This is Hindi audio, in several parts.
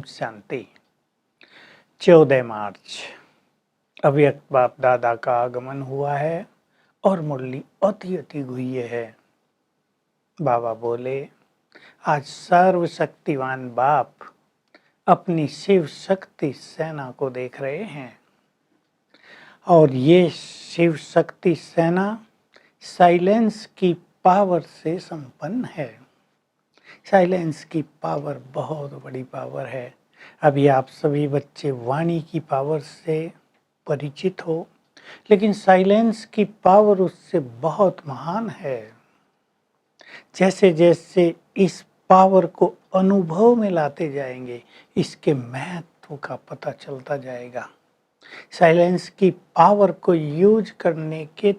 शांति। 14 मार्च अव्यक्त बाप दादा का आगमन हुआ है और मुरली अति अति गुह्य है। बाबा बोले, आज सर्वशक्तिवान बाप अपनी शिव शक्ति सेना को देख रहे हैं और ये शिव शक्ति सेना साइलेंस की पावर से संपन्न है। साइलेंस की पावर बहुत बड़ी पावर है। अभी आप सभी बच्चे वाणी की पावर से परिचित हो, लेकिन साइलेंस की पावर उससे बहुत महान है। जैसे जैसे इस पावर को अनुभव में लाते जाएंगे, इसके महत्व का पता चलता जाएगा। साइलेंस की पावर को यूज करने के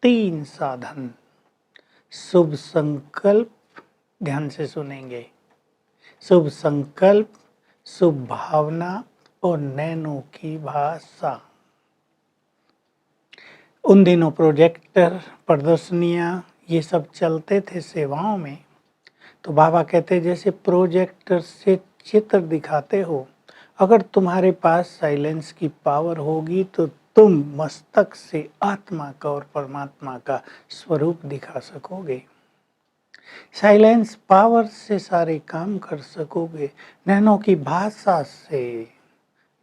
3 साधन। शुभ संकल्प, ध्यान से सुनेंगे। शुभ संकल्प, शुभ भावना और नैनो की भाषा। उन दिनों प्रोजेक्टर, प्रदर्शनियाँ ये सब चलते थे सेवाओं में। तो बाबा कहते जैसे प्रोजेक्टर से चित्र दिखाते हो, अगर तुम्हारे पास साइलेंस की पावर होगी तो तुम मस्तक से आत्मा का और परमात्मा का स्वरूप दिखा सकोगे। साइलेंस पावर से सारे काम कर सकोगे। नैनो की भाषा से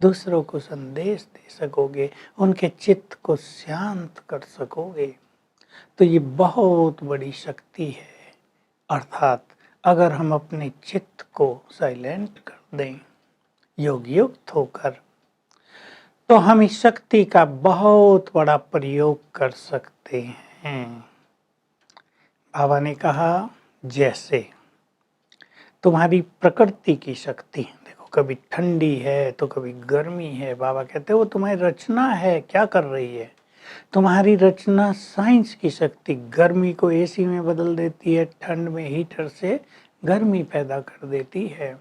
दूसरों को संदेश दे सकोगे, उनके चित्त को शांत कर सकोगे। तो ये बहुत बड़ी शक्ति है। अर्थात अगर हम अपने चित्त को साइलेंट कर दें योग युक्त होकर, तो हम इस शक्ति का बहुत बड़ा प्रयोग कर सकते हैं। बाबा ने कहा, जैसे तुम्हारी प्रकृति की शक्ति, देखो कभी ठंडी है तो कभी गर्मी है। बाबा कहते हैं वो तुम्हारी रचना है, क्या कर रही है। तुम्हारी रचना साइंस की शक्ति गर्मी को एसी में बदल देती है, ठंड में हीटर से गर्मी पैदा कर देती है।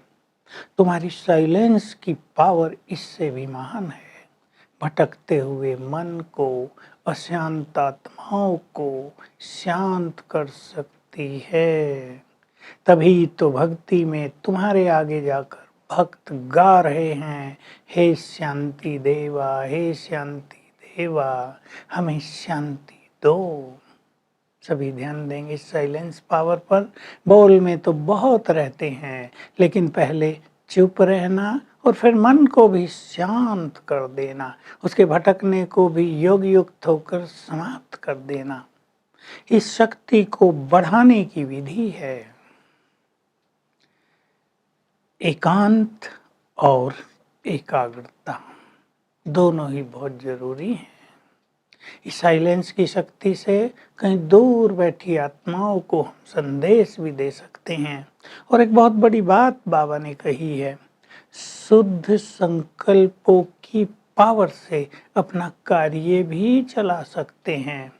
तुम्हारी साइलेंस की पावर इससे भी महान है। भटकते हुए मन को, अशांत आत्माओं को शांत कर सकती है। तभी तो भक्ति में तुम्हारे आगे जाकर भक्त गा रहे हैं, हे शांति देवा, हे शांति देवा, हमें शांति दो। सभी ध्यान देंगे साइलेंस पावर पर। बोल में तो बहुत रहते हैं, लेकिन पहले चुप रहना और फिर मन को भी शांत कर देना, उसके भटकने को भी योग युक्त होकर समाप्त कर देना। इस शक्ति को बढ़ाने की विधि है। एकांत और एकाग्रता दोनों ही बहुत जरूरी हैं। इस साइलेंस की शक्ति से कहीं दूर बैठी आत्माओं को हम संदेश भी दे सकते हैं। और एक बहुत बड़ी बात बाबा ने कही है, शुद्ध संकल्पों की पावर से अपना कार्य भी चला सकते हैं।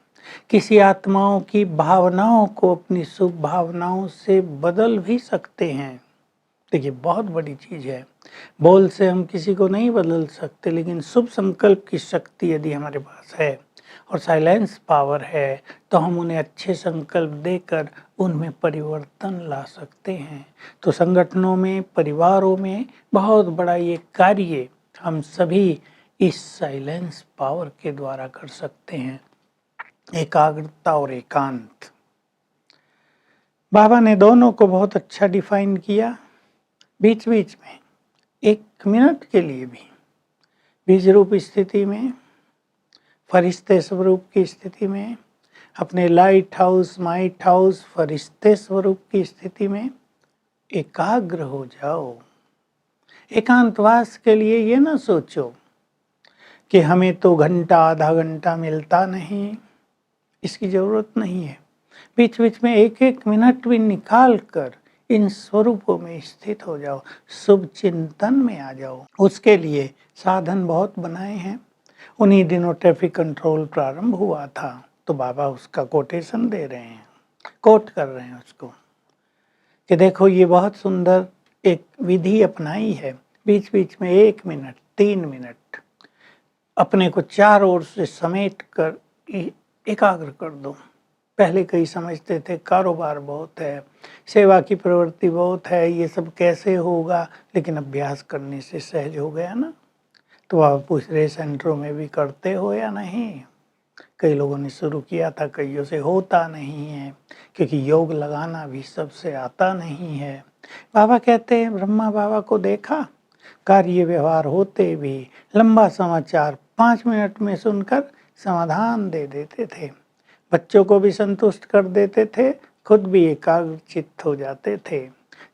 किसी आत्माओं की भावनाओं को अपनी शुभ भावनाओं से बदल भी सकते हैं। देखिए बहुत बड़ी चीज़ है। बोल से हम किसी को नहीं बदल सकते, लेकिन शुभ संकल्प की शक्ति यदि हमारे पास है और साइलेंस पावर है, तो हम उन्हें अच्छे संकल्प देकर उनमें परिवर्तन ला सकते हैं। तो संगठनों में, परिवारों में बहुत बड़ा ये कार्य हम सभी इस साइलेंस पावर के द्वारा कर सकते हैं। एकाग्रता और एकांत, बाबा ने दोनों को बहुत अच्छा डिफाइन किया। बीच बीच में 1 मिनट के लिए भी बीज रूप स्थिति में, फरिश्ते स्वरूप की स्थिति में, अपने लाइट हाउस, माइट हाउस, फरिश्ते स्वरूप की स्थिति में एकाग्र हो जाओ। एकांतवास के लिए ये ना सोचो कि हमें तो घंटा आधा घंटा मिलता नहीं, इसकी जरूरत नहीं है। बीच बीच में 1 मिनट भी निकाल कर इन स्वरूपों में स्थित हो जाओ, शुभ चिंतन में आ जाओ। उसके लिए साधन बहुत बनाए हैं। उन्हीं दिनों ट्रैफिक कंट्रोल प्रारंभ हुआ था, तो बाबा उसका कोटेशन दे रहे हैं, कोट कर रहे हैं उसको कि देखो ये बहुत सुंदर एक विधि अपनाई है। बीच बीच में 1 मिनट, 3 मिनट अपने को चारों ओर से समेट कर एकाग्र कर दो। पहले कई समझते थे कारोबार बहुत है, सेवा की प्रवृत्ति बहुत है, ये सब कैसे होगा, लेकिन अभ्यास करने से सहज हो गया ना। तो आप पूछ रहे सेंटरों में भी करते हो या नहीं? कई लोगों ने शुरू किया था, कईयों से होता नहीं है, क्योंकि योग लगाना भी सबसे आता नहीं है। बाबा कहते हैं ब्रह्मा बाबा को देखा, कार्य व्यवहार होते भी लंबा समाचार 5 मिनट में सुनकर समाधान दे देते थे। बच्चों को भी संतुष्ट कर देते थे, खुद भी एकाग्रचित्त हो जाते थे।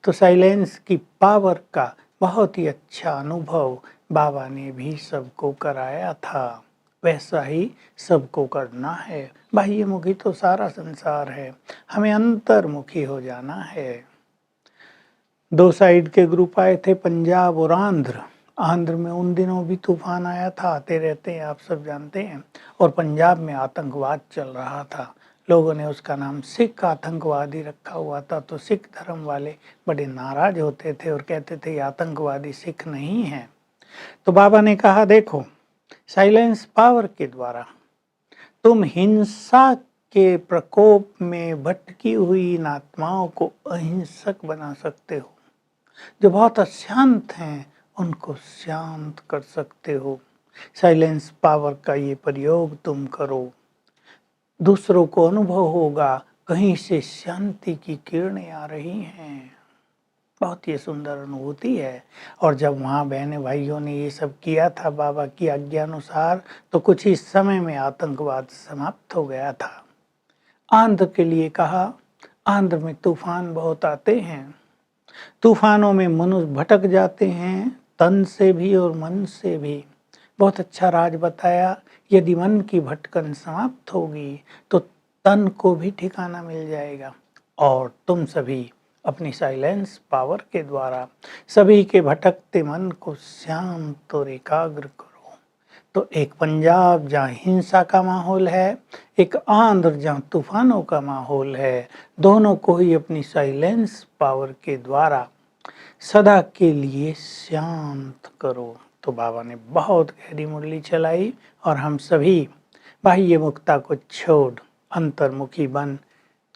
तो साइलेंस की पावर का बहुत ही अच्छा अनुभव बाबा ने भी सबको कराया था। वैसा ही सबको करना है। बाह्यमुखी तो सारा संसार है, हमें अंतर्मुखी हो जाना है। 2 साइड के ग्रुप आए थे, पंजाब और आंध्र। आंध्र में उन दिनों भी तूफान आया था, आते रहते हैं, आप सब जानते हैं। और पंजाब में आतंकवाद चल रहा था, लोगों ने उसका नाम सिख आतंकवादी रखा हुआ था। तो सिख धर्म वाले बड़े नाराज होते थे और कहते थे ये आतंकवादी सिख नहीं है। तो बाबा ने कहा देखो, साइलेंस पावर के द्वारा तुम हिंसा के प्रकोप में भटकी हुई इन आत्माओं को अहिंसक बना सकते हो। जो बहुत अशांत हैं उनको शांत कर सकते हो। साइलेंस पावर का ये प्रयोग तुम करो, दूसरों को अनुभव होगा कहीं से शांति की किरणें आ रही हैं। बहुत ही सुंदर अनुभूति है। और जब वहाँ बहने भाइयों ने ये सब किया था बाबा की आज्ञा अनुसार, तो कुछ ही समय में आतंकवाद समाप्त हो गया था। आंध्र के लिए कहा, आंध्र में तूफान बहुत आते हैं, तूफानों में मनुष्य भटक जाते हैं, तन से भी और मन से भी। बहुत अच्छा राज बताया, यदि मन की भटकन समाप्त होगी तो तन को भी ठिकाना मिल जाएगा। और तुम सभी अपनी साइलेंस पावर के द्वारा सभी के भटकते मन को शांत और एकाग्र करो। तो एक पंजाब जहाँ हिंसा का माहौल है, एक आंध्र जहाँ तूफानों का माहौल है, दोनों को ही अपनी साइलेंस पावर के द्वारा सदा के लिए शांत करो। तो बाबा ने बहुत गहरी मुरली चलाई और हम सभी बाह्य मुक्ता को छोड़ अंतर्मुखी बन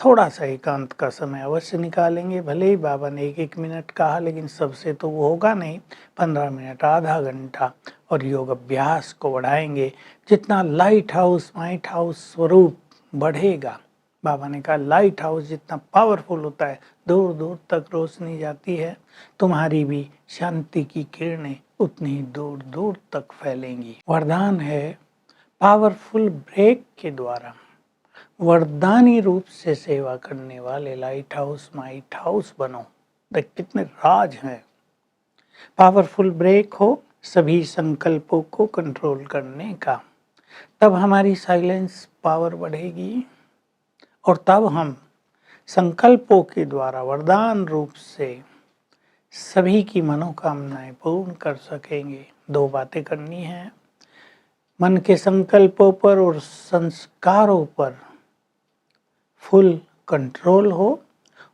थोड़ा सा एकांत का समय अवश्य निकालेंगे। भले ही बाबा ने 1-1 मिनट कहा, लेकिन सबसे तो वो होगा नहीं, 15 मिनट, आधा घंटा। और योग अभ्यास को बढ़ाएंगे। जितना लाइट हाउस माइट हाउस स्वरूप बढ़ेगा, बाबा ने कहा लाइट हाउस जितना पावरफुल होता है, दूर दूर तक रोशनी जाती है, तुम्हारी भी शांति की किरणें उतनी दूर दूर तक फैलेंगी। वरदान है पावरफुल ब्रेक के द्वारा वरदानी रूप से सेवा करने वाले लाइट हाउस माइट हाउस बनो। देख कितने राज हैं। पावरफुल ब्रेक हो सभी संकल्पों को कंट्रोल करने का, तब हमारी साइलेंस पावर बढ़ेगी और तब हम संकल्पों के द्वारा वरदान रूप से सभी की मनोकामनाएं पूर्ण कर सकेंगे। 2 बातें करनी है, मन के संकल्पों पर और संस्कारों पर फुल कंट्रोल हो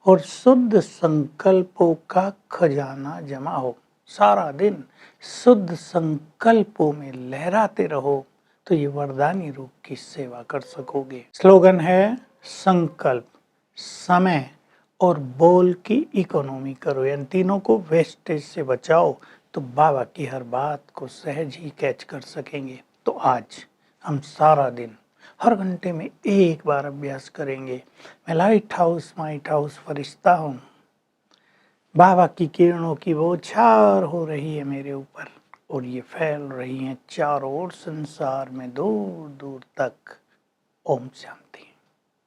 और शुद्ध संकल्पों का खजाना जमा हो। सारा दिन शुद्ध संकल्पों में लहराते रहो तो ये वरदानी रूप की सेवा कर सकोगे। स्लोगन है संकल्प, समय और बोल की इकोनॉमी करो। इन तीनों को वेस्टेज से बचाओ तो बाबा की हर बात को सहज ही कैच कर सकेंगे। तो आज हम सारा दिन हर घंटे में 1 बार अभ्यास करेंगे। मैं लाइट हाउस माइट हाउस फरिश्ता हूँ, बाबा की किरणों की बौछार हो रही है मेरे ऊपर और ये फैल रही हैं चारों ओर संसार में दूर दूर तक। ओम शांति।